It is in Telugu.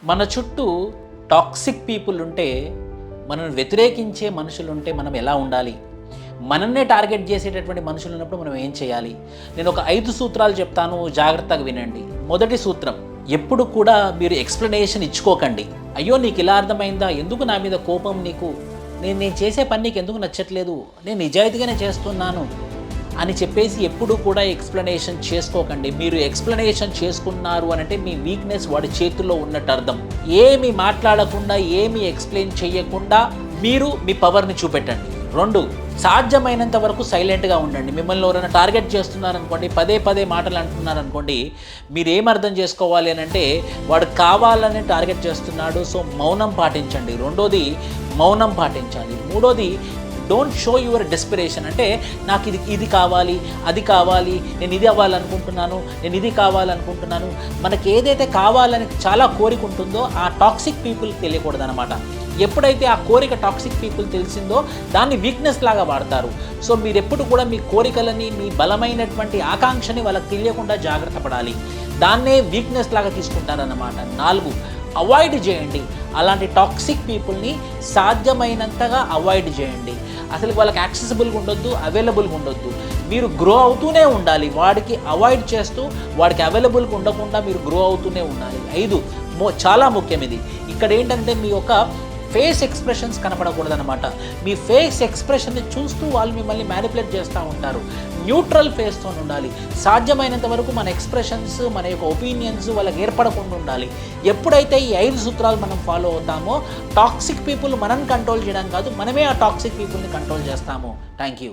మన చుట్టూ టాక్సిక్ పీపుల్ ఉంటే, మనల్ని వ్యతిరేకించే మనుషులుంటే మనం ఎలా ఉండాలి? మనన్నే టార్గెట్ చేసేటటువంటి మనుషులు ఉన్నప్పుడు మనం ఏం చేయాలి? నేను ఒక 5 సూత్రాలు చెప్తాను, జాగ్రత్తగా వినండి. మొదటి సూత్రం, ఎప్పుడు కూడా మీరు ఎక్స్ప్లెనేషన్ ఇచ్చుకోకండి. అయ్యో నీకు ఇలా అర్థమైందా, ఎందుకు నా మీద కోపం నీకు, నేను చేసే పని నీకు ఎందుకు నచ్చట్లేదు, నేను నిజాయితీగానే చేస్తున్నాను అని చెప్పేసి ఎప్పుడు కూడా ఎక్స్ప్లెనేషన్ చేసుకోకండి. మీరు ఎక్స్ప్లెనేషన్ చేసుకున్నారు అని అంటే మీ వీక్నెస్ వాడి చేతుల్లో ఉన్నట్టు అర్థం. ఏమి మాట్లాడకుండా, ఏమి ఎక్స్ప్లెయిన్ చేయకుండా మీరు మీ పవర్ని చూపెట్టండి. 2, సాధ్యమైనంత వరకు సైలెంట్గా ఉండండి. మిమ్మల్ని ఎవరైనా టార్గెట్ చేస్తున్నారనుకోండి, పదే పదే మాటలు అంటున్నారనుకోండి, మీరు ఏం అర్థం చేసుకోవాలి అని అంటే వాడు కావాలని టార్గెట్ చేస్తున్నాడు, సో మౌనం పాటించండి. 2వది మౌనం పాటించాలి. 3వది డోంట్ షో యువర్ డెస్పిరేషన్. అంటే నాకు ఇది కావాలి, అది కావాలి, నేను ఇది అవ్వాలనుకుంటున్నాను, నేను ఇది కావాలనుకుంటున్నాను. మనకి ఏదైతే కావాలని చాలా కోరిక ఉంటుందో ఆ టాక్సిక్ పీపుల్కి తెలియకూడదు అనమాట. ఎప్పుడైతే ఆ కోరిక టాక్సిక్ పీపుల్ తెలిసిందో దాన్ని వీక్నెస్ లాగా వాడతారు. సో మీరు ఎప్పుడు కూడా మీ కోరికలని, మీ బలమైనటువంటి ఆకాంక్షని వాళ్ళకి తెలియకుండా జాగ్రత్త పడాలి. దాన్నే వీక్నెస్ లాగా తీసుకుంటారన్నమాట. 4, అవాయిడ్ చేయండి. అలాంటి టాక్సిక్ పీపుల్ని సాధ్యమైనంతగా అవాయిడ్ చేయండి. అసలు వాళ్ళకి యాక్సెసిబుల్గా ఉండొద్దు, అవైలబుల్గా ఉండొద్దు. మీరు గ్రో అవుతూనే ఉండాలి. వాడికి అవాయిడ్ చేస్తూ వాడికి అవైలబుల్గా ఉండకుండా మీరు గ్రో అవుతూనే ఉండాలి. 5, చాలా ముఖ్యం ఇది. ఇక్కడ ఏంటంటే మీ యొక్క ఫేస్ ఎక్స్ప్రెషన్స్ కనపడకూడదు అనమాట. మీ ఫేస్ ఎక్స్ప్రెషన్ని చూస్తూ వాళ్ళు మిమ్మల్ని మ్యానిపులేట్ చేస్తూ ఉంటారు. న్యూట్రల్ ఫేస్తో ఉండాలి. సాధ్యమైనంత వరకు మన ఎక్స్ప్రెషన్స్, మన యొక్క ఒపీనియన్స్ వాళ్ళకి ఏర్పడకుండా ఉండాలి. ఎప్పుడైతే ఈ 5 సూత్రాలు మనం ఫాలో అవుతామో టాక్సిక్ పీపుల్ మనల్ని కంట్రోల్ చేయడం కాదు, మనమే ఆ టాక్సిక్ పీపుల్ని కంట్రోల్ చేస్తాము. Thank you.